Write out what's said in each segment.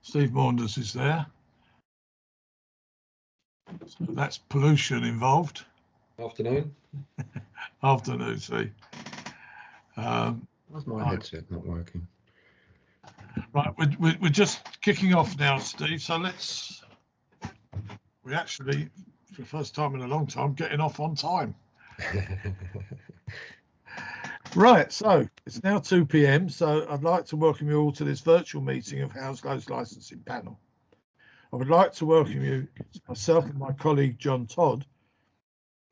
Steve Maunders is there. So that's pollution involved. Afternoon. Afternoon, Steve. Why's my headset not working? Right, we're just kicking off now, Steve. So we actually, for the first time in a long time, getting off on time. Right, so it's now 2 p.m. So I'd like to welcome you all to this virtual meeting of Hounslow's licensing panel. I would like to welcome you, myself and my colleague John Todd,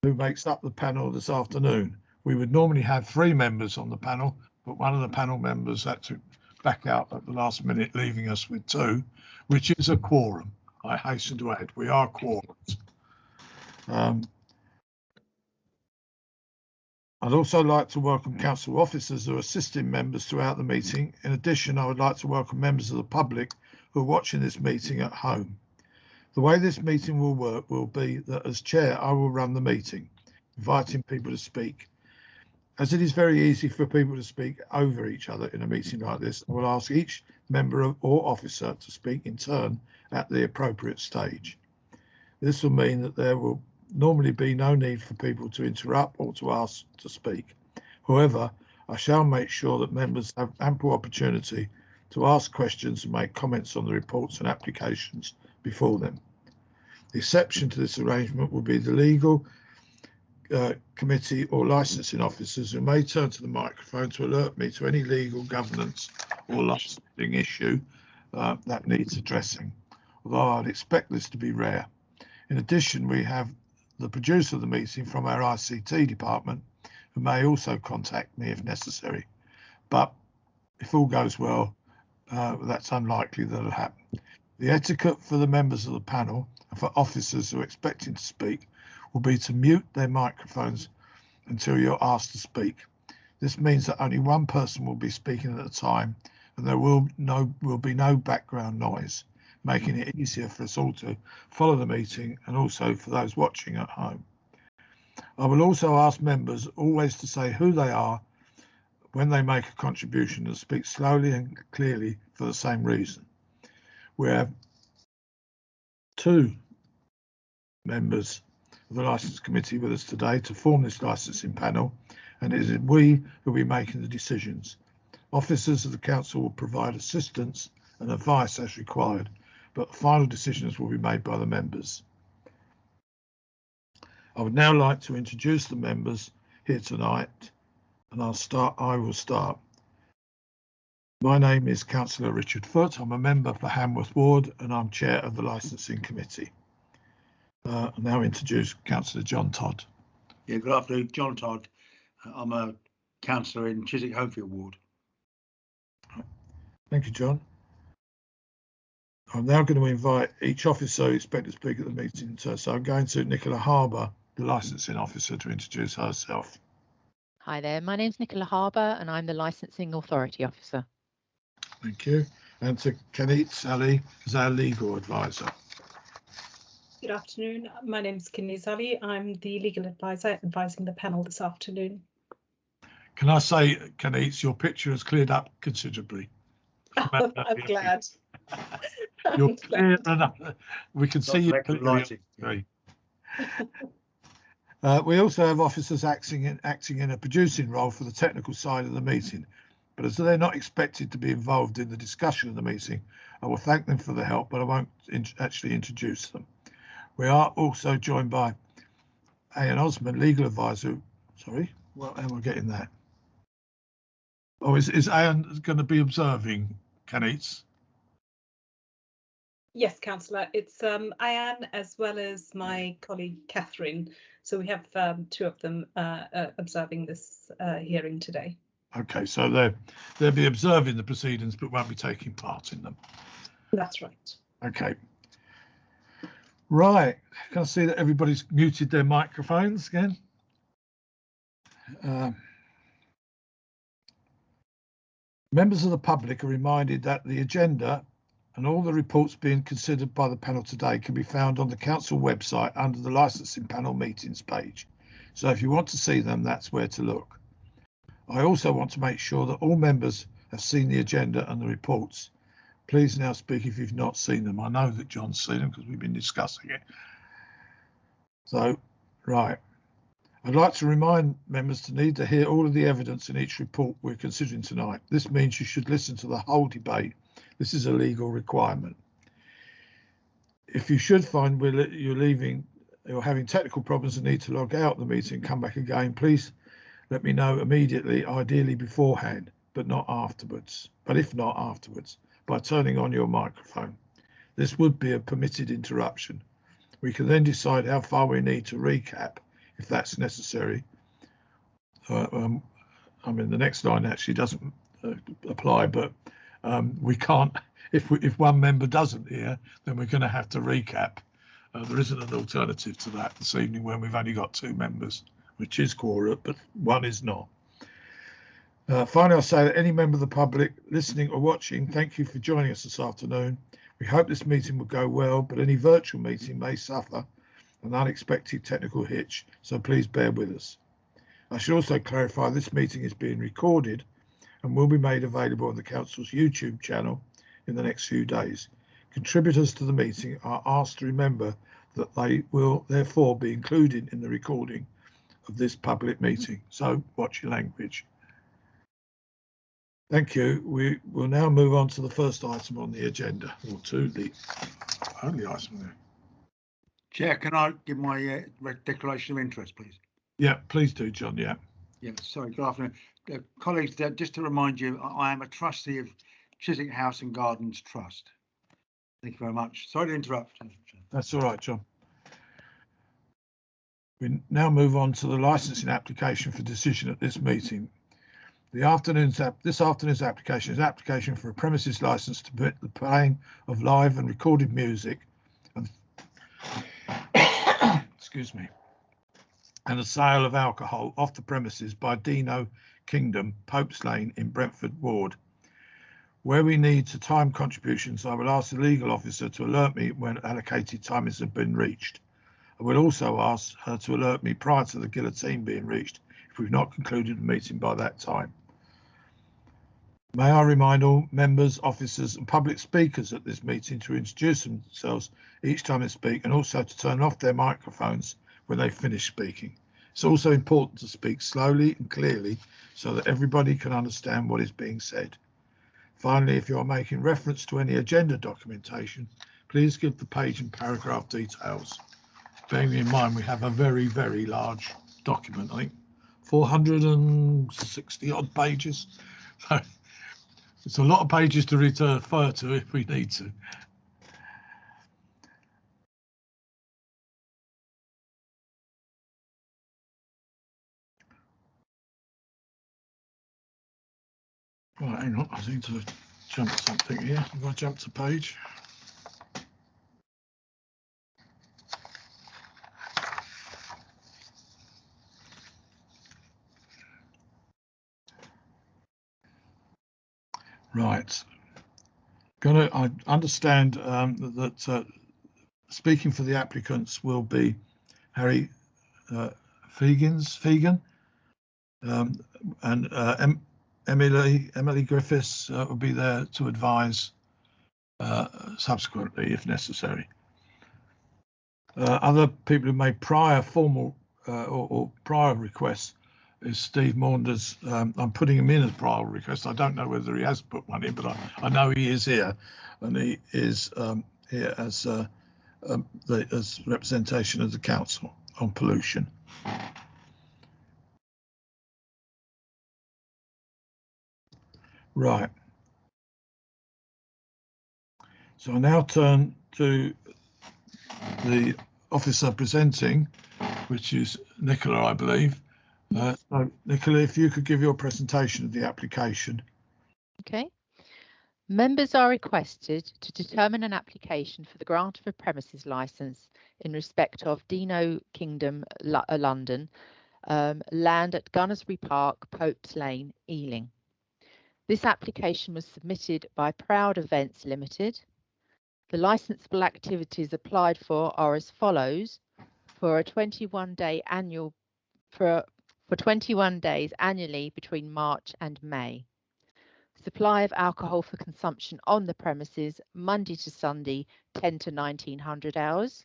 who makes up the panel this afternoon. We would normally have 3 members on the panel, but one of the panel members had to back out at the last minute, leaving us with 2, which is a quorum. I hasten to add, we are quorums. I'd also like to welcome council officers who are assisting members throughout the meeting. In addition, I would like to welcome members of the public who are watching this meeting at home. The way this meeting will work will be that as chair, I will run the meeting, inviting people to speak. As it is very easy for people to speak over each other in a meeting like this, I will ask each member or officer to speak in turn at the appropriate stage. This will mean that there will normally be no need for people to interrupt or to ask to speak. However, I shall make sure that members have ample opportunity to ask questions and make comments on the reports and applications before them. The exception to this arrangement will be the legal committee or licensing officers who may turn to the microphone to alert me to any legal governance or licensing issue that needs addressing, although I'd expect this to be rare. In addition, we have the producer of the meeting from our ICT department, who may also contact me if necessary. But if all goes well, that's unlikely that it'll happen. The etiquette for the members of the panel and for officers who are expecting to speak will be to mute their microphones until you're asked to speak. This means that only one person will be speaking at a time, and there will be no background noise, making it easier for us all to follow the meeting and also for those watching at home. I will also ask members always to say who they are when they make a contribution and speak slowly and clearly for the same reason. We have 2 members of the Licence Committee with us today to form this licensing panel, and it is we who will be making the decisions. Officers of the council will provide assistance and advice as required, but the final decisions will be made by the members. I would now like to introduce the members here tonight, and I will start. My name is Councillor Richard Foote. I'm a member for Hamworth Ward and I'm chair of the Licensing Committee. I'll now introduce Councillor John Todd. Yeah, good afternoon, John Todd. I'm a councillor in Chiswick-Homefield Ward. Thank you, John. I'm now going to invite each officer who expects to speak at the meeting. So I'm going to Nicola Harbour, the licensing officer, to introduce herself. Hi there, my name's Nicola Harbour and I'm the Licensing Authority Officer. Thank you. And to Kenit Sally, as our legal advisor. Good afternoon, my name's Kenit Sally. I'm the legal advisor advising the panel this afternoon. Can I say, Kenit, your picture has cleared up considerably. I'm glad. You're clear enough. We can see you clearly. We also have officers acting in a producing role for the technical side of the meeting, but as they're not expected to be involved in the discussion of the meeting, I will thank them for the help, but I won't actually introduce them. We are also joined by Ian Osmond, legal advisor. Sorry, well, am I getting that? Oh, is Ian going to be observing, Kenit? Yes, Councillor. It's Ian as well as my colleague Catherine. So we have 2 of them observing this hearing today. Okay, so they'll be observing the proceedings but won't be taking part in them. That's right. Okay. Right, can I see that everybody's muted their microphones again? Members of the public are reminded that the agenda and all the reports being considered by the panel today can be found on the council website under the licensing panel meetings page. So if you want to see them, that's where to look. I also want to make sure that all members have seen the agenda and the reports. Please now speak if you've not seen them. I know that John's seen them because we've been discussing it. So, right. I'd like to remind members to need to hear all of the evidence in each report we're considering tonight. This means you should listen to the whole debate. This is a legal requirement. If you should find you're having technical problems and need to log out of the meeting and come back again, please let me know immediately, ideally beforehand, but not afterwards. But if not afterwards, by turning on your microphone. This would be a permitted interruption. We can then decide how far we need to recap if that's necessary. I mean, the next line actually doesn't apply, but we can't, if one member doesn't hear, then we're going to have to recap. There isn't an alternative to that this evening when we've only got 2 members, which is quorum, but 1 is not. Finally, I'll say that any member of the public listening or watching, thank you for joining us this afternoon. We hope this meeting will go well, but any virtual meeting may suffer an unexpected technical hitch, so please bear with us. I should also clarify this meeting is being recorded and will be made available on the Council's YouTube channel in the next few days. Contributors to the meeting are asked to remember that they will therefore be included in the recording of this public meeting, so watch your language. Thank you. We will now move on to the first item on the agenda, or to the only item there. Chair, can I give my declaration of interest, please? Yeah, please do, John. Yeah. Yeah, sorry, good afternoon. Colleagues, just to remind you, I am a trustee of Chiswick House and Gardens Trust. Thank you very much. Sorry to interrupt. That's all right, John. We now move on to the licensing application for decision at this meeting. This afternoon's application is an application for a premises license to permit the playing of live and recorded music and excuse me, and the sale of alcohol off the premises by Dino Kingdom, Popes Lane in Brentford Ward. Where we need to time contributions, I will ask the legal officer to alert me when allocated timings have been reached. I will also ask her to alert me prior to the guillotine being reached if we've not concluded the meeting by that time. May I remind all members, officers and public speakers at this meeting to introduce themselves each time they speak and also to turn off their microphones when they finish speaking. It's also important to speak slowly and clearly so that everybody can understand what is being said. Finally, if you are making reference to any agenda documentation, please give the page and paragraph details. Bearing in mind we have a very, very large document, I think 460 odd pages. So it's a lot of pages to refer to if we need to. Right, hang on, I seem to have jumped something here. Have I jumped a page? Right. I understand that speaking for the applicants will be Harry Fegan and Emily Griffiths will be there to advise subsequently if necessary. Other people who made prior formal or prior requests is Steve Maunders. I'm putting him in as prior request. I don't know whether he has put one in, but I know he is here, and he is here as representation of the council on pollution. Right. So I now turn to the officer presenting, which is Nicola, I believe. So Nicola, if you could give your presentation of the application. Okay. Members are requested to determine an application for the grant of a premises licence in respect of Dino Kingdom, London, land at Gunnersbury Park, Popes Lane, Ealing. This application was submitted by Proud Events Limited. The licensable activities applied for are as follows: for a 21-day annual for 21 days annually between March and May. Supply of alcohol for consumption on the premises Monday to Sunday 10 to 1900 hours.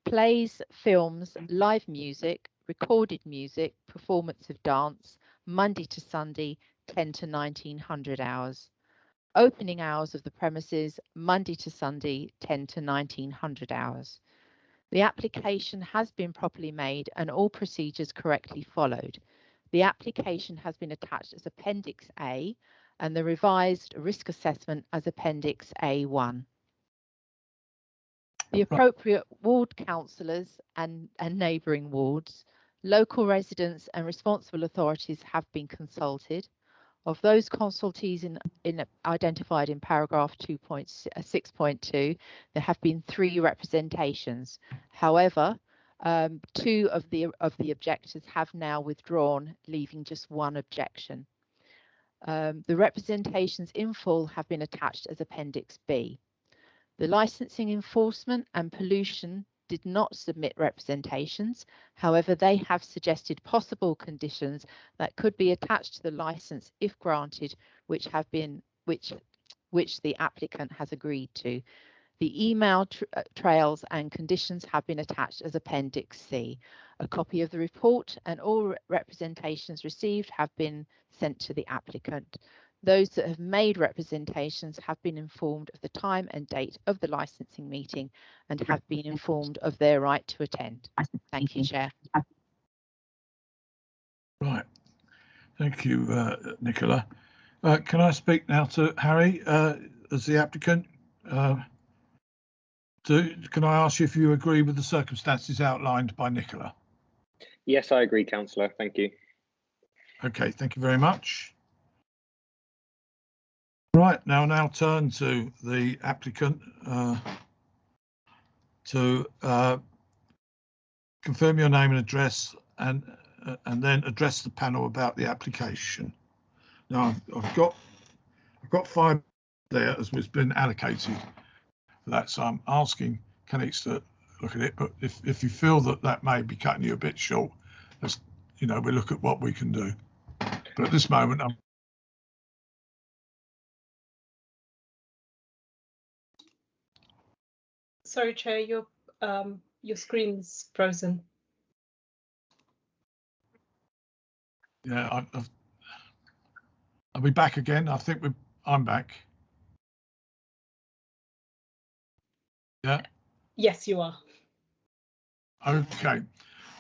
Plays, films, live music, recorded music, performance of dance Monday to Sunday 10 to 1900 hours. Opening hours of the premises Monday to Sunday 10 to 1900 hours. The application has been properly made and all procedures correctly followed. The application has been attached as Appendix A and the revised risk assessment as Appendix A1. The appropriate ward councillors and neighbouring wards, local residents and responsible authorities have been consulted. Of those consultees identified in paragraph 6.2, there have been 3 representations. However, 2 of the objectors have now withdrawn, leaving just 1 objection. The representations in full have been attached as Appendix B. The licensing enforcement and pollution did not submit representations. However, they have suggested possible conditions that could be attached to the license if granted, which the applicant has agreed to. The email trails and conditions have been attached as Appendix C. A copy of the report and all representations received have been sent to the applicant. Those that have made representations have been informed of the time and date of the licensing meeting and have been informed of their right to attend. Thank you, Chair. Right. Thank you, Nicola. Can I speak now to Harry as the applicant? Can I ask you if you agree with the circumstances outlined by Nicola? Yes, I agree, Councillor. Thank you. Okay, thank you very much. Right, now turn to the applicant to confirm your name and address and then address the panel about the application. Now I've got 5 there as was been allocated for that, so I'm asking Kenix to look at it, but if you feel that may be cutting you a bit short, let's, we look at what we can do. But at this moment, Sorry, Chair, your screen's frozen. Yeah, I'll be back again. I think I'm back. Yeah. Yes, you are. Okay.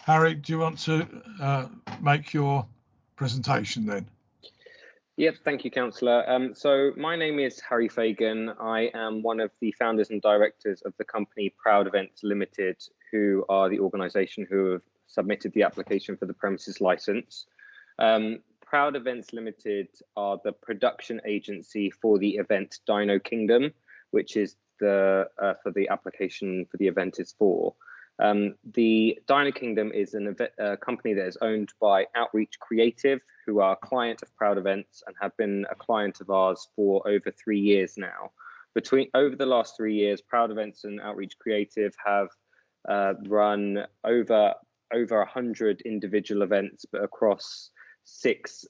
Harry, do you want to make your presentation then? Yep, thank you, Councillor. So my name is Harry Fagan. I am one of the founders and directors of the company Proud Events Limited, who are the organisation who have submitted the application for the premises licence. Proud Events Limited are the production agency for the event Dino Kingdom, which is for the application for the event is for. The Dino Kingdom is a company that is owned by Outreach Creative, who are a client of Proud Events and have been a client of ours for over 3 years now. Over the last 3 years, Proud Events and Outreach Creative have run over 100 individual events, but across 6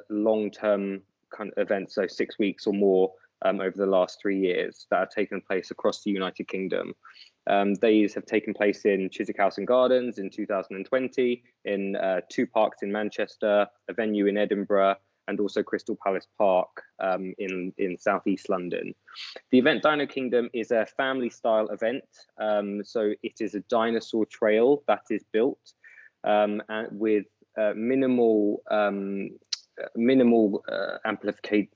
long-term kind of events, so 6 weeks or more over the last 3 years that have taken place across the United Kingdom. These have taken place in Chiswick House and Gardens in 2020, in 2 parks in Manchester, a venue in Edinburgh, and also Crystal Palace Park in southeast London. The event Dino Kingdom is a family-style event, so it is a dinosaur trail that is built and with minimal amplified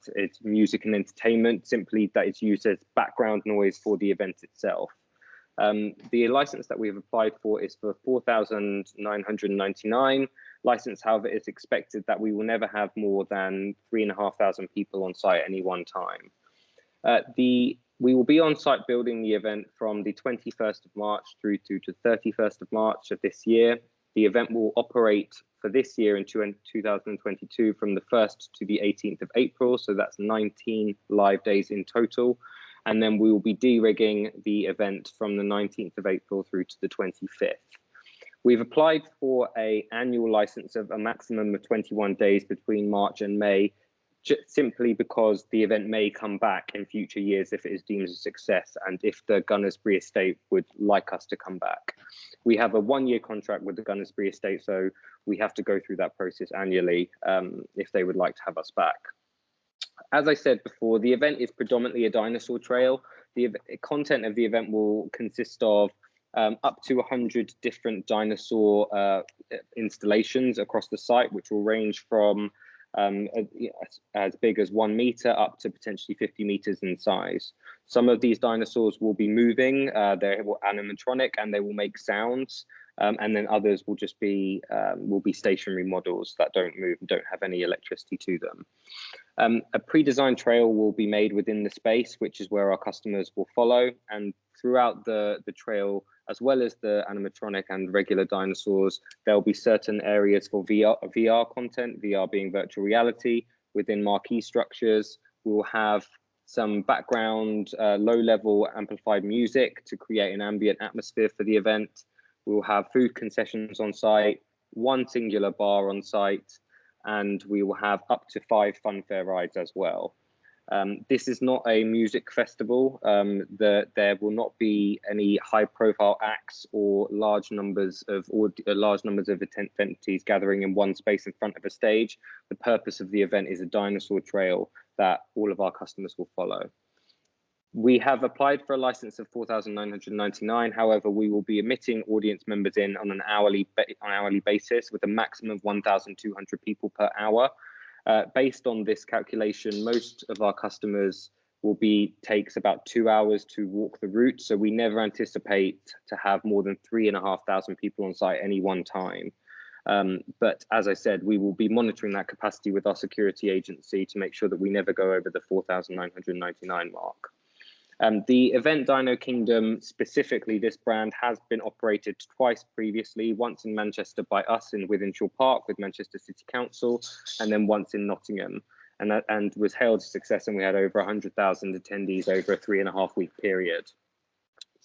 music and entertainment, simply that is used as background noise for the event itself. The license that we have applied for is for 4,999 license. However, it's expected that we will never have more than 3,500 people on site at any one time. We will be on site building the event from the 21st of March through to the 31st of March of this year. The event will operate for this year in 2022 from the 1st to the 18th of April. So that's 19 live days in total. And then we will be de-rigging the event from the 19th of April through to the 25th. We've applied for an annual license of a maximum of 21 days between March and May simply because the event may come back in future years if it is deemed a success and if the Gunnersbury estate would like us to come back. We have a 1-year contract with the Gunnersbury estate, so we have to go through that process annually if they would like to have us back. As I said before, the event is predominantly a dinosaur trail. The content of the event will consist of up to 100 different dinosaur installations across the site, which will range from as big as 1 meter up to potentially 50 meters in size. Some of these dinosaurs will be moving, they're animatronic and they will make sounds, and then others will just be stationary models that don't move and don't have any electricity to them. A pre-designed trail will be made within the space, which is where our customers will follow, and throughout the trail, as well as the animatronic and regular dinosaurs, there'll be certain areas for VR content, VR being virtual reality. Within marquee structures, we will have some background low-level amplified music to create an ambient atmosphere for the event. We will have food concessions on site, 1 singular bar on site, and we will have up to 5 fun fair rides as well. This is not a music festival. There will not be any high-profile acts or large numbers of attendees gathering in one space in front of a stage. The purpose of the event is a dinosaur trail that all of our customers will follow. We have applied for a license of £4,999. However, we will be admitting audience members in on an hourly basis with a maximum of 1,200 people per hour. Based on this calculation, most of our customers takes about 2 hours to walk the route. So we never anticipate to have more than 3,500 people on site any one time. But as I said, we will be monitoring that capacity with our security agency to make sure that we never go over the 4,999 mark. The event Dino Kingdom, specifically this brand, has been operated twice previously, once in Manchester by us in Wythenshawe Park with Manchester City Council, and then once in Nottingham, and was hailed a success, and we had over 100,000 attendees over a 3.5-week period.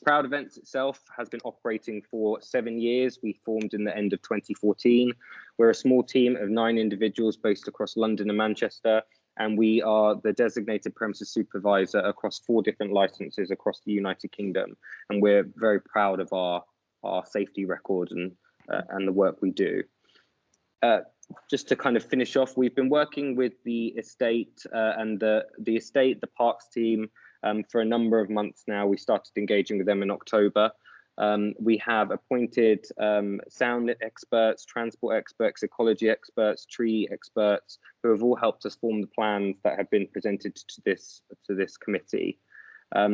Proud Events itself has been operating for 7 years. We formed in the end of 2014. We're a small team of 9 individuals based across London and Manchester, and we are the designated premises supervisor across 4 different licenses across the United Kingdom. And we're very proud of our safety record and the work we do. Just to kind of finish off, we've been working with the estate and the parks team for a number of months now. We started engaging with them in October. We have appointed sound experts, transport experts, ecology experts, tree experts, who have all helped us form the plans that have been presented to this committee.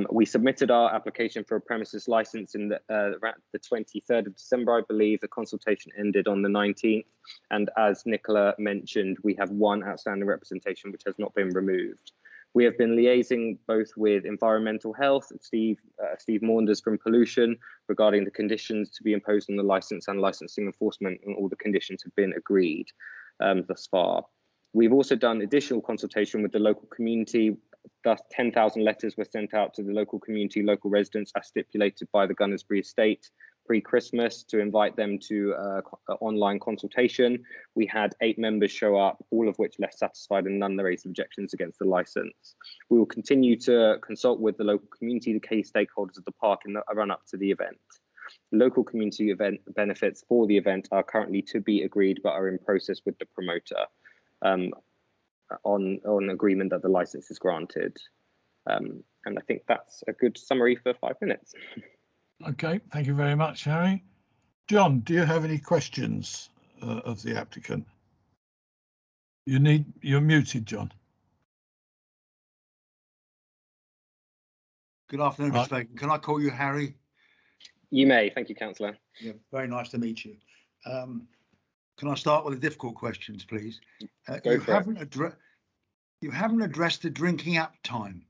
We submitted our application for a premises license in the 23rd of December, I believe. The consultation ended on the 19th. And as Nicola mentioned, we have 1 outstanding representation which has not been removed. We have been liaising both with environmental health, Steve Maunders from pollution, regarding the conditions to be imposed on the license and licensing enforcement, and all the conditions have been agreed thus far. We've also done additional consultation with the local community. Thus, 10,000 letters were sent out to the local community, local residents, as stipulated by the Gunnersbury estate pre-Christmas, to invite them to online consultation. We had 8 members show up, all of which left satisfied, and none raised objections against the license. We will continue to consult with the local community, the key stakeholders of the park, in the run-up to the event. Local community event benefits for the event are currently to be agreed, but are in process with the promoter on agreement that the license is granted. And I think that's a good summary for 5 minutes. Okay, thank you very much, Harry. John, do you have any questions of the applicant? You're muted, John. Good afternoon, Mr. Fagan. Can I call you Harry? You may. Thank you, Councillor. Yeah, very nice to meet you. Can I start with the difficult questions, please? You haven't addressed the drinking up time.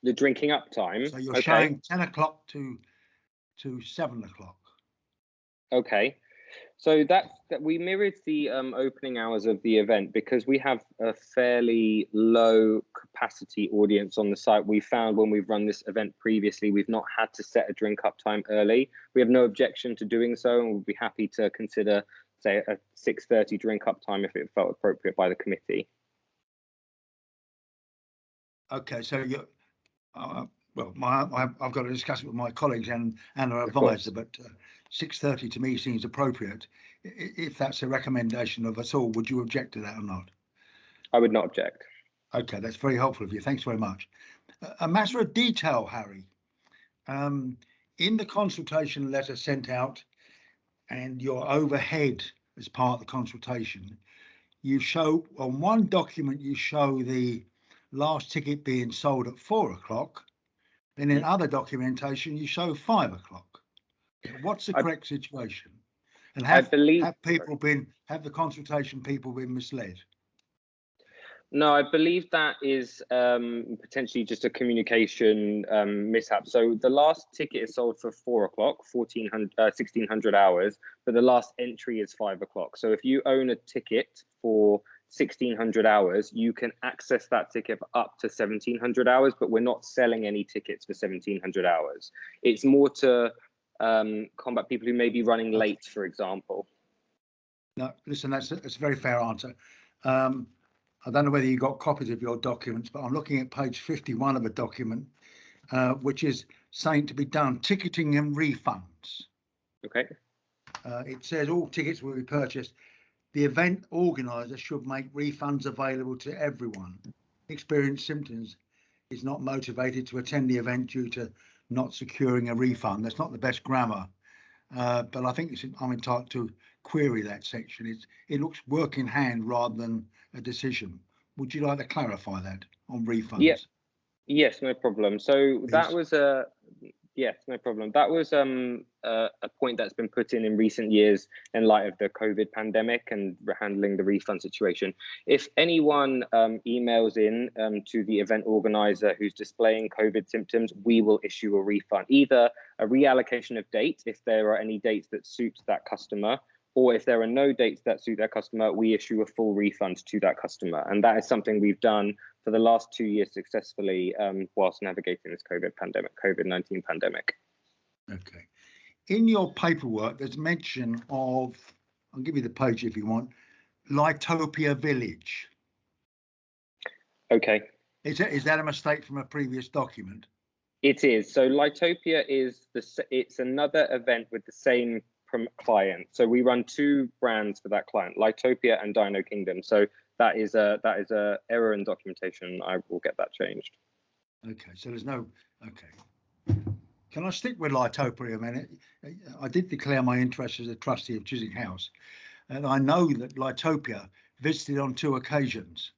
The drinking up time. So you're showing 10 o'clock to 7 o'clock. Okay. So that we mirrored the opening hours of the event because we have a fairly low capacity audience on the site. We found when we've run this event previously, we've not had to set a drink up time early. We have no objection to doing so, and we'll be happy to consider, say, a 6:30 drink up time if it felt appropriate by the committee. Okay, so you, well, I've got to discuss it with my colleagues and our Of course. advisor, but 6:30 to me seems appropriate. If that's a recommendation of us all, would you object to that or not? I would not object. Okay, that's very helpful of you. Thanks very much. A matter of detail, Harry. In the consultation letter sent out and your overhead as part of the consultation, you show on one document, you show the last ticket being sold at 4 o'clock. Then in other documentation, you show 5 o'clock. What's the correct situation? And have the consultation people been misled? No, I believe that is potentially just a communication mishap. So the last ticket is sold for 4 o'clock, 1600 hours, but the last entry is 5 o'clock. So if you own a ticket for 1600 hours, you can access that ticket for up to 1700 hours, but we're not selling any tickets for 1700 hours. It's more to combat people who may be running late, for example. No, listen, that's a very fair answer. I don't know whether you got copies of your documents, but I'm looking at page 51 of a document, which is saying to be done ticketing and refunds. Okay. It says all tickets will be purchased. The event organizer should make refunds available to everyone. Experienced symptoms is not motivated to attend the event due to not securing a refund. That's not the best grammar, but I think I'm entitled to query that section. It looks work in hand rather than a decision. Would you like to clarify that on refunds? Yes, no problem. So Please. that was yes, no problem. That was a point that's been put in recent years in light of the COVID pandemic and handling the refund situation. If anyone emails in to the event organizer who's displaying COVID symptoms, we will issue a refund, either a reallocation of date if there are any dates that suit that customer, or if there are no dates that suit that customer, we issue a full refund to that customer. And that is something we've done for the last 2 years successfully whilst navigating this COVID-19 pandemic. Okay. In your paperwork, there's mention of, I'll give you the page if you want, Litopia Village. Okay. Is that a mistake from a previous document? It is. So Litopia is it's another event with the same client. So we run 2 brands for that client, Litopia and Dino Kingdom. So that is a error in documentation. I will get that changed. Okay, so there's no, okay. Can I stick with Litopia a minute? I did declare my interest as a trustee of Chiswick House, and I know that Litopia visited on 2 occasions.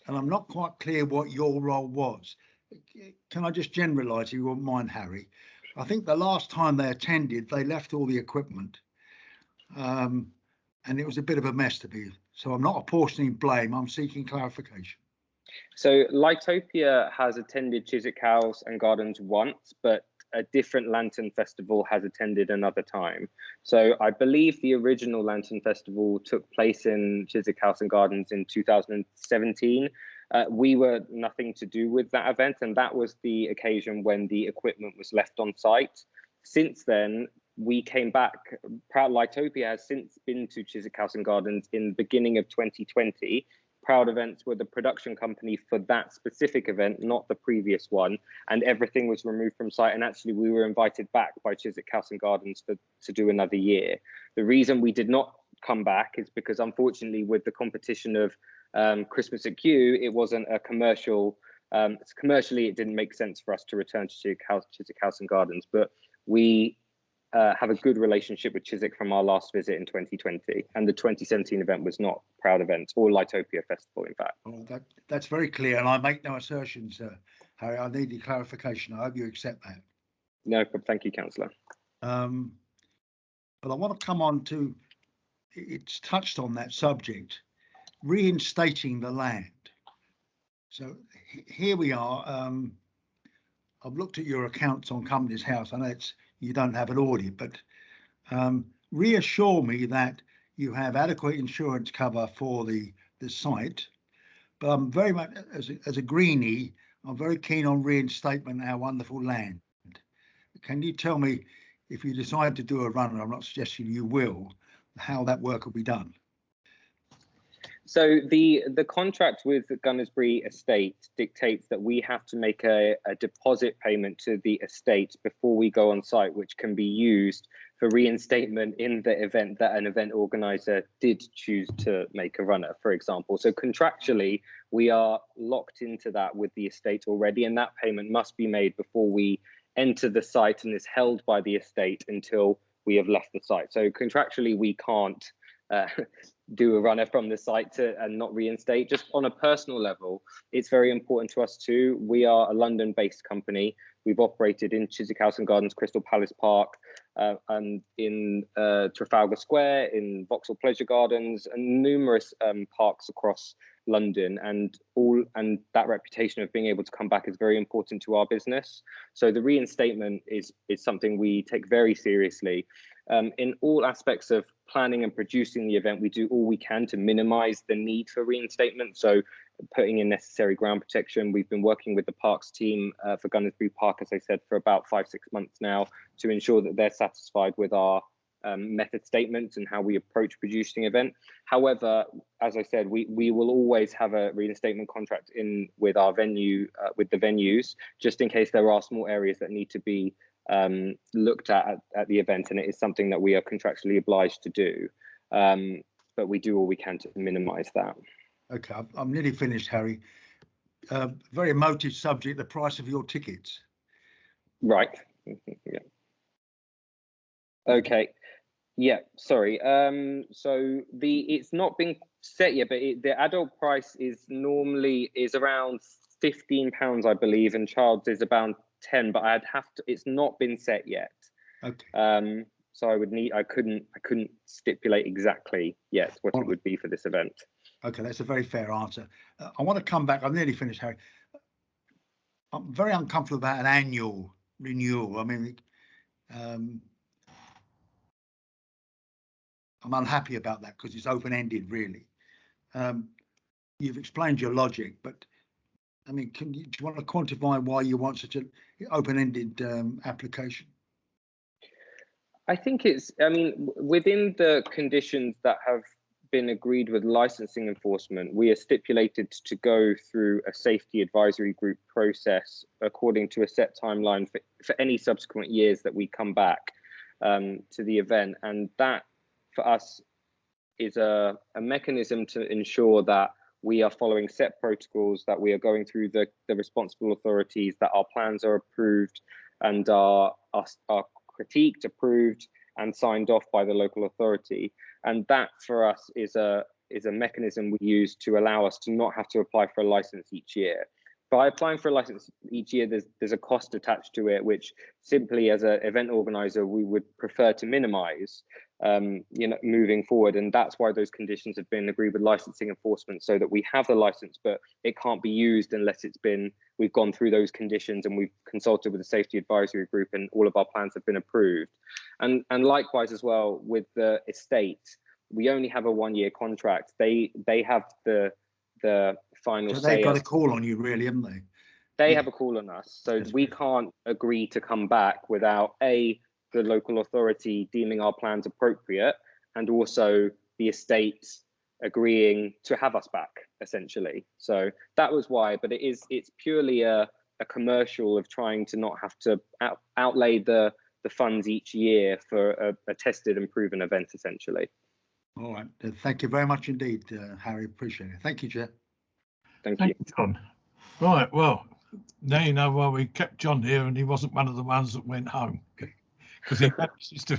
And I'm not quite clear what your role was. Can I just generalise, if you wouldn't mind, Harry? I think the last time they attended, they left all the equipment, and it was a bit of a mess to be. So I'm not apportioning blame, I'm seeking clarification. So Litopia has attended Chiswick House and Gardens once, but a different Lantern Festival has attended another time. So I believe the original Lantern Festival took place in Chiswick House and Gardens in 2017. We were nothing to do with that event, and that was the occasion when the equipment was left on site. Since then, we came back. Proud Litopia has since been to Chiswick House and Gardens in the beginning of 2020. Proud Events were the production company for that specific event, not the previous one, and everything was removed from site. And actually, we were invited back by Chiswick House and Gardens to do another year. The reason we did not come back is because, unfortunately, with the competition of Christmas at Kew, it wasn't a commercial. Commercially, it didn't make sense for us to return to Chiswick House and Gardens, but we have a good relationship with Chiswick from our last visit in 2020, and the 2017 event was not Proud Events or Litopia Festival, in fact. Well, that's very clear, and I make no assertions, Harry. I need the clarification. I hope you accept that. No, thank you, Councillor. But I want to come on to, it's touched on that subject, reinstating the land. So here we are. I've looked at your accounts on Companies House. I know you don't have an audit, but reassure me that you have adequate insurance cover for the site. But I'm very much, as a greenie, I'm very keen on reinstatement of our wonderful land. Can you tell me, if you decide to do a run, and I'm not suggesting you will, how that work will be done? So the contract with the Gunnersbury estate dictates that we have to make a deposit payment to the estate before we go on site, which can be used for reinstatement in the event that an event organizer did choose to make a runner, for example. So contractually, we are locked into that with the estate already, and that payment must be made before we enter the site and is held by the estate until we have left the site. So contractually, we can't do a runner from the site and not reinstate. Just on a personal level, it's very important to us too. We are a London-based company. We've operated in Chiswick House and Gardens, Crystal Palace Park, and in Trafalgar Square, in Vauxhall Pleasure Gardens, and numerous parks across London, and that reputation of being able to come back is very important to our business. So the reinstatement is something we take very seriously. In all aspects of planning and producing the event, we do all we can to minimize the need for reinstatement. So putting in necessary ground protection. We've been working with the parks team for Gunnersbury Park, as I said, for about 5-6 months now to ensure that they're satisfied with our method statements and how we approach producing event. However, as I said, we will always have a reinstatement contract in with our venue, with the venues, just in case there are small areas that need to be looked at the event, and it is something that we are contractually obliged to do. But we do all we can to minimize that. Okay, I'm nearly finished, Harry. Very emotive subject, the price of your tickets. Right. Yeah. Okay. Yeah, sorry. So it's not been set yet, but the adult price is around £15, I believe, and child's is about 10, but it's not been set yet. Okay. So I couldn't stipulate exactly yet what it would be for this event. Okay, that's a very fair answer. I want to come back. I'm nearly finished, Harry. I'm very uncomfortable about an annual renewal. I mean, I'm unhappy about that because it's open-ended, really. You've explained your logic, but I mean, do you want to quantify why you want such an open-ended application? I think within the conditions that have been agreed with licensing enforcement, we are stipulated to go through a safety advisory group process according to a set timeline for any subsequent years that we come back to the event. And that, for us, is a mechanism to ensure that we are following set protocols, that we are going through the responsible authorities, that our plans are approved and are critiqued, approved, and signed off by the local authority. And that, for us, is a mechanism we use to allow us to not have to apply for a license each year. By applying for a license each year, there's a cost attached to it, which simply, as an event organizer, we would prefer to minimize, moving forward. And that's why those conditions have been agreed with licensing enforcement, so that we have the license, but it can't be used unless we've gone through those conditions and we've consulted with the safety advisory group and all of our plans have been approved. And likewise as well with the estate, we only have a 1-year contract. They have the final say. So they've got a call on you, really, haven't they? They have a call on us. So we can't agree to come back without the local authority deeming our plans appropriate, and also the estate agreeing to have us back, essentially. So that was why, but it's purely a commercial of trying to not have to outlay the funds each year for a tested and proven event, essentially. All right. Thank you very much indeed, Harry. Appreciate it. Thank you, Chair. Thank you, John. Right, well, now you know why we kept John here and he wasn't one of the ones that went home, because he manages to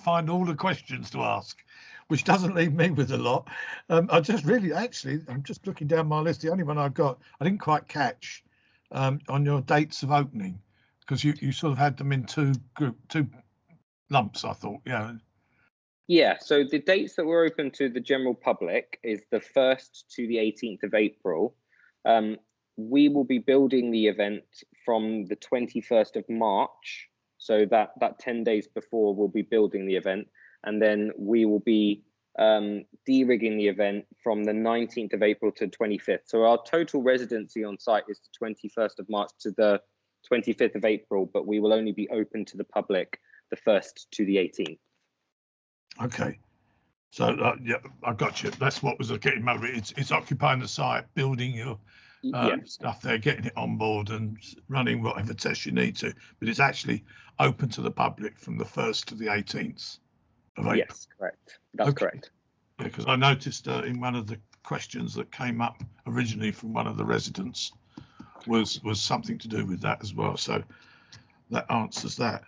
find all the questions to ask, which doesn't leave me with a lot. I'm just looking down my list. The only one I didn't quite catch on your dates of opening, because you sort of had them in two lumps, I thought. Yeah, so the dates that were open to the general public is the 1st to the 18th of April. We will be building the event from the 21st of March. So that 10 days before, we'll be building the event. And then we will be de-rigging the event from the 19th of April to 25th. So our total residency on site is the 21st of March to the 25th of April, but we will only be open to the public the 1st to the 18th. Okay. So yeah, I got you. That's what was getting over. It's occupying the site, building your stuff there, getting it on board and running whatever tests you need to. But it's actually open to the public from the 1st to the 18th of April. Yes, correct. That's correct. Because I noticed in one of the questions that came up originally from one of the residents was something to do with that as well. So that answers that.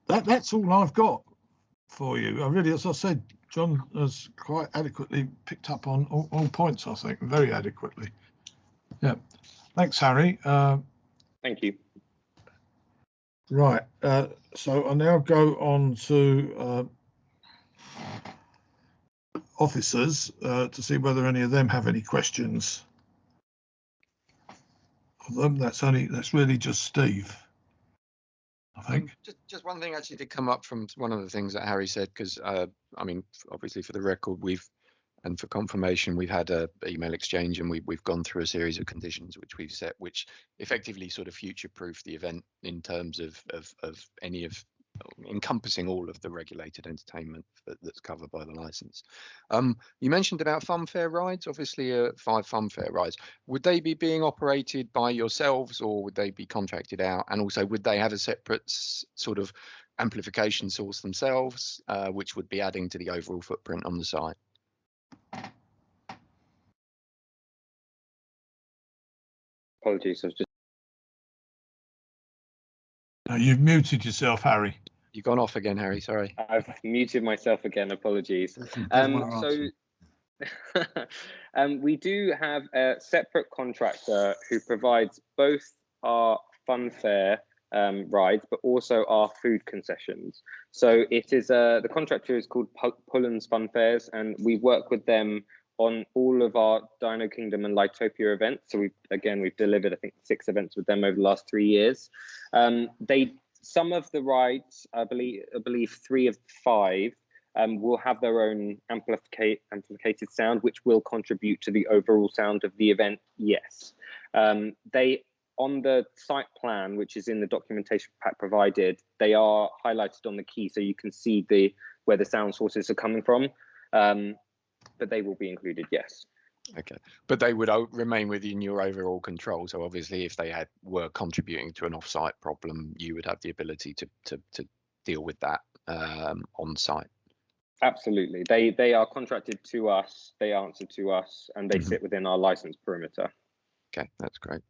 That's all I've got for you. I really, as I said, John has quite adequately picked up on all points, I think, very adequately. Yeah. Thanks, Harry. Thank you. Right. So I'll now go on to officers to see whether any of them have any questions of them. That's really just Steve, I think. Just one thing actually did come up from one of the things that Harry said, because I mean, obviously for the record, and for confirmation, we've had a email exchange, and we've gone through a series of conditions which we've set, which effectively sort of future-proof the event in terms of any of encompassing all of the regulated entertainment that's covered by the license. You mentioned about funfair rides, obviously 5 funfair rides. Would they be being operated by yourselves, or would they be contracted out? And also, would they have a separate sort of amplification source themselves, which would be adding to the overall footprint on the site? Apologies, I was just... No, you've muted yourself, Harry. You've gone off again, Harry, sorry. I've muted myself again, apologies. We do have a separate contractor who provides both our funfair rides, but also our food concessions. So it is the contractor is called Pullens Funfairs, and we work with them on all of our Dino Kingdom and Litopia events. So we've delivered, I think, 6 events with them over the last 3 years. Some of the rides, I believe 3 of 5, will have their own amplificated sound, which will contribute to the overall sound of the event. Yes, they, on the site plan, which is in the documentation pack provided, they are highlighted on the key, so you can see where the sound sources are coming from. But they will be included, yes. Okay, but they would remain within your overall control. So obviously, if they were contributing to an off-site problem, you would have the ability to deal with that on site. Absolutely, they are contracted to us. They answer to us, and they sit within our license perimeter. Okay, that's great.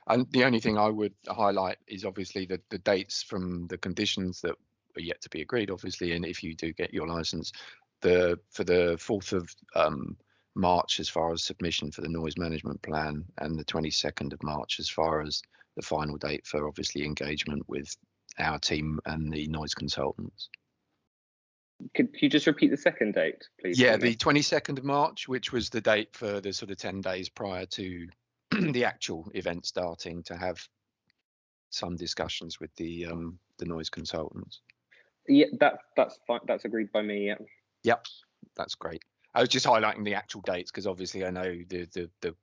And the only thing I would highlight is obviously the dates from the conditions that are yet to be agreed. Obviously, and if you do get your license, for the 4th of March as far as submission for the noise management plan, and the 22nd of March as far as the final date for obviously engagement with our team and the noise consultants. Could you just repeat the second date, please? Yeah, the 22nd of March, which was the date for the sort of 10 days prior to the actual event starting, to have some discussions with the noise consultants. Yeah, that's fine. That's agreed by me. Yeah. Yep, that's great. I was just highlighting the actual dates because obviously I know the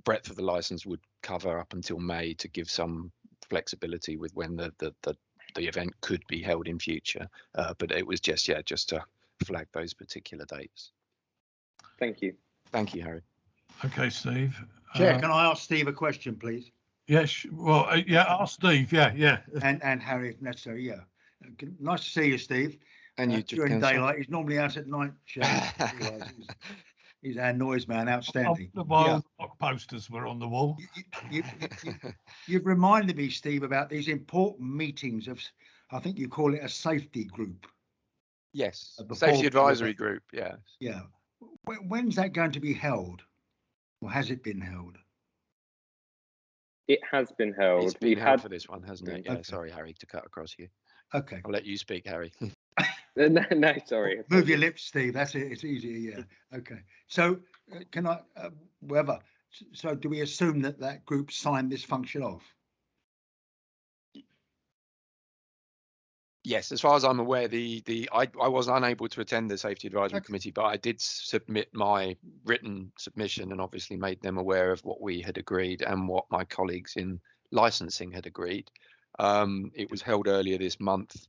breadth of the license would cover up until May to give some flexibility with when the event could be held in future. But it was just to flag those particular dates. Thank you. Thank you, Harry. Okay, Steve. Chair, can I ask Steve a question, please? Yes. Well, yeah. Ask Steve. Yeah. And Harry, if necessary. Yeah. Nice to see you, Steve. And you during daylight. He's normally out at night. He's our noise man. Outstanding. The wild rock posters were on the wall. You've reminded me, Steve, about these important meetings of, I think you call it a safety group. Yes, safety advisory group. Yeah. Yeah. When's that going to be held, or has it been held? It has been held. It's been held for this one, hasn't it? Yeah. Okay. Sorry, Harry, to cut across you. Okay. I'll let you speak, Harry. No, sorry. Move your lips, Steve. That's it. It's easier. Yeah. Okay. So can I, whatever. So do we assume that group signed this function off? Yes, as far as I'm aware, I was unable to attend the safety advisory committee, but I did submit my written submission and obviously made them aware of what we had agreed and what my colleagues in licensing had agreed. It was held earlier this month.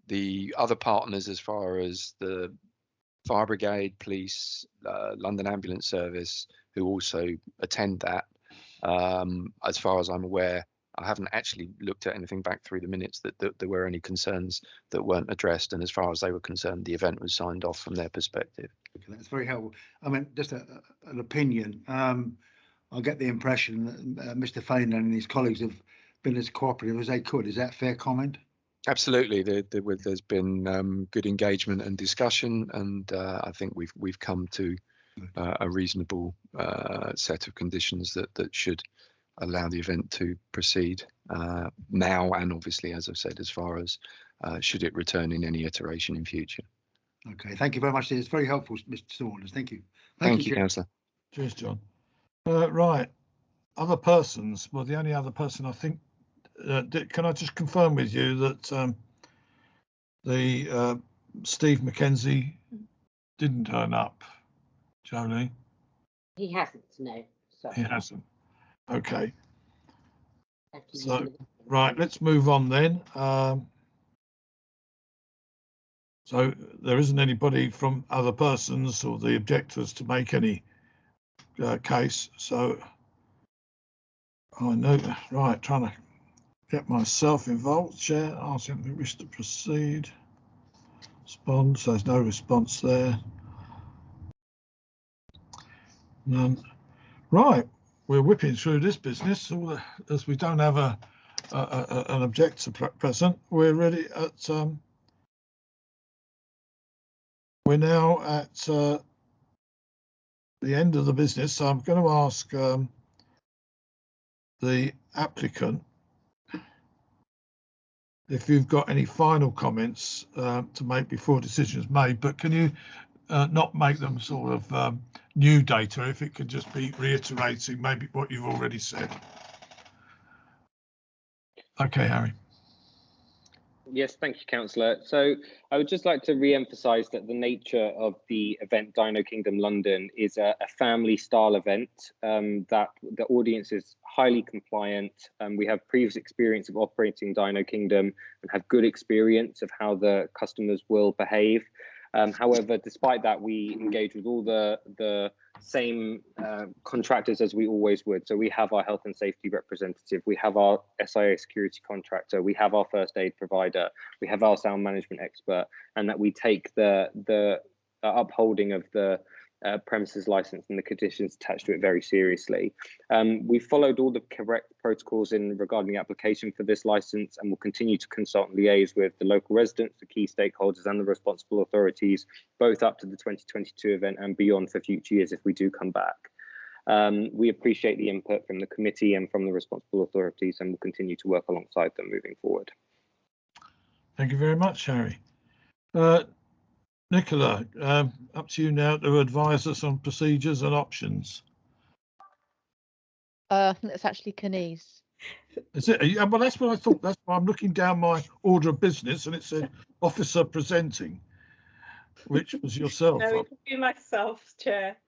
The other partners, as far as the fire brigade, police, London Ambulance Service, who also attend that, as far as I'm aware, I haven't actually looked at anything back through the minutes that there were any concerns that weren't addressed, and as far as they were concerned, the event was signed off from their perspective. Okay, that's very helpful. I mean, just an opinion. I get the impression that Mr. Fain and his colleagues have been as cooperative as they could. Is that a fair comment? Absolutely, there's been good engagement and discussion, and I think we've come to a reasonable set of conditions that should allow the event to proceed now, and obviously, as I've said, as far as should it return in any iteration in future. Okay, thank you very much. It's very helpful, Mr. Saunders. Thank you. Thank you, Councillor. Cheers, John. Right, other persons. Well, the only other person I think, can I just confirm with you that the Steve McKenzie didn't turn up, Jolene? He hasn't, no. Sorry. He hasn't. Okay. So, right, let's move on then. So there isn't anybody from other persons or the objectors to make any case. So I know, right, trying to get myself involved. Chair, asking if we wish to proceed. Respond, so there's no response there. None. Right, we're whipping through this business. As we don't have an objector present, we're ready at. We're now at the end of the business, so I'm going to ask the applicant if you've got any final comments to make before decisions made, but can you not make them sort of new data, if it could just be reiterating maybe what you've already said. Okay, Harry. Yes, thank you, Councillor. So I would just like to re-emphasise that the nature of the event Dino Kingdom London is a family-style event, that the audience is highly compliant. We have previous experience of operating Dino Kingdom and have good experience of how the customers will behave. However, despite that, we engage with all the same contractors as we always would. So we have our health and safety representative, we have our SIA security contractor, we have our first aid provider, we have our sound management expert, and that we take the upholding of the premises license and the conditions attached to it very seriously. We followed all the correct protocols in regarding the application for this license, and will continue to consult and liaise with the local residents, the key stakeholders and the responsible authorities, both up to the 2022 event and beyond for future years if we do come back. We appreciate the input from the committee and from the responsible authorities, and will continue to work alongside them moving forward. Thank you very much, Harry. Nicola, up to you now to advise us on procedures and options. That's actually Kenese. Is it? Yeah, well, that's what I thought. That's why I'm looking down my order of business, and it said officer presenting, which was yourself. No, it would be myself, Chair.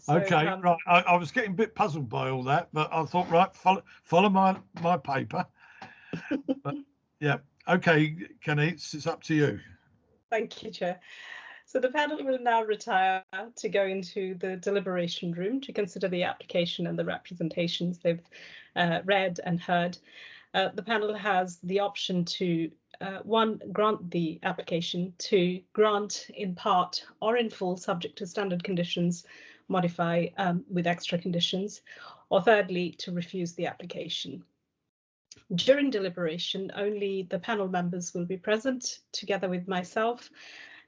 So, okay, right. I was getting a bit puzzled by all that, but I thought, right, follow my paper. But, yeah. Okay, Kenese, it's up to you. Thank you, Chair. So the panel will now retire to go into the deliberation room to consider the application and the representations they've read and heard. The panel has the option to, 1, grant the application, 2, grant in part or in full subject to standard conditions, modify with extra conditions, or thirdly, to refuse the application. During deliberation, only the panel members will be present together with myself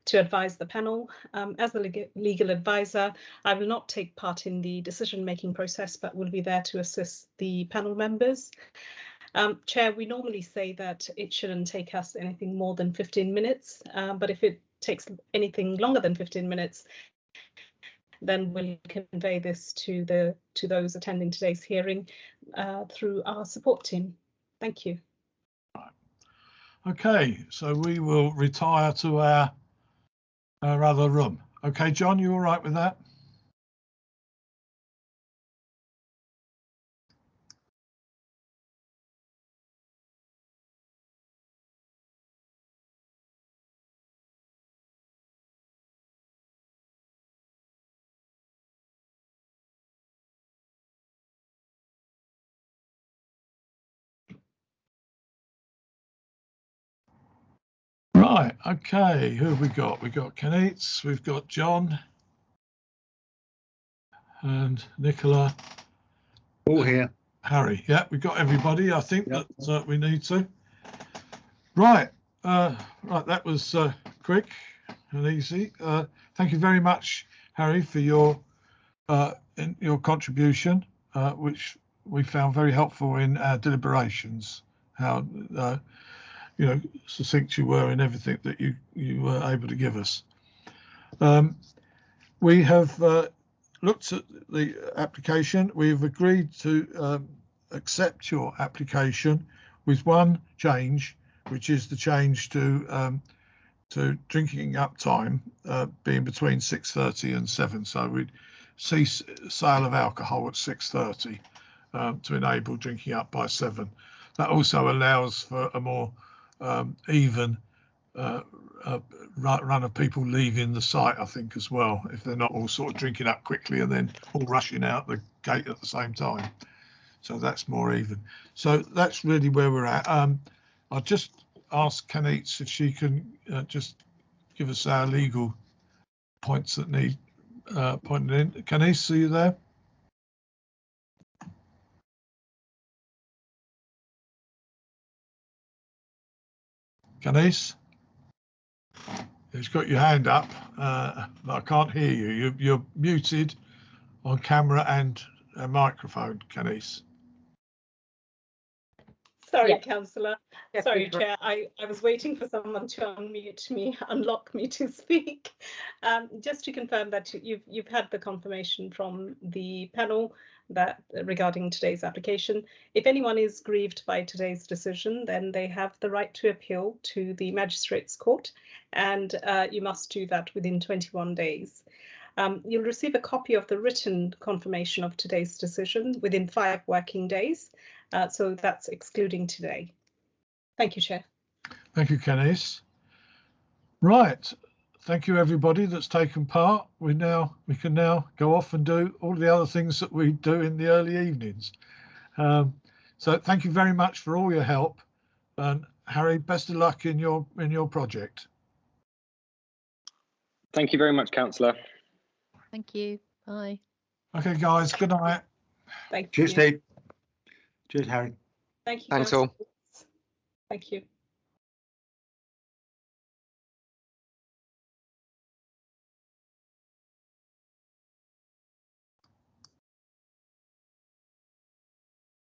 to advise the panel. As the legal advisor, I will not take part in the decision-making process, but will be there to assist the panel members. Chair, we normally say that it shouldn't take us anything more than 15 minutes, but if it takes anything longer than 15 minutes, then we'll convey this to those attending today's hearing through our support team. Thank you. Okay, so we will retire to our other room. Okay, John, you all right with that? Right, okay, who have we got? We've got Keneitz, we've got John and Nicola. All here. Harry. Yeah, we've got everybody, I think, Yep. that we need to. Right, right, that was quick and easy. Thank you very much, Harry, for your contribution, which we found very helpful in our deliberations. How succinct you were in everything that you were able to give us. We have looked at the application. We've agreed to accept your application with one change, which is the change to drinking up time being between 6:30 and 7. So we'd cease sale of alcohol at 6:30 to enable drinking up by 7. That also allows for a more even run of people leaving the site, I think, as well, if they're not all sort of drinking up quickly and then all rushing out the gate at the same time. So that's more even. So that's really where we're at. I'll just ask Keneitz if she can just give us our legal points that need pointed in. Keneitz, are you there? Keneitz? You've got your hand up, but I can't hear you. You're muted on camera and a microphone, Keneitz. Sorry, Yeah. Councillor. Yes, Sorry, please. Chair. I was waiting for someone to unmute me, unlock me to speak. Just to confirm that you've had the confirmation from the panel that regarding today's application. If anyone is grieved by today's decision, then they have the right to appeal to the Magistrates Court, and you must do that within 21 days. You'll receive a copy of the written confirmation of today's decision within 5 working days. So that's excluding today. Thank you, Chair. Thank you, Keneitz. Right. Thank you, everybody that's taken part. We can now go off and do all the other things that we do in the early evenings. So thank you very much for all your help. And Harry, best of luck in your project. Thank you very much, Councillor. Thank you. Bye. Okay, guys. Good night. Thank you. Cheers, Steve. Cheers, Harry. Thank you. Thanks all. Councillors. Thank you.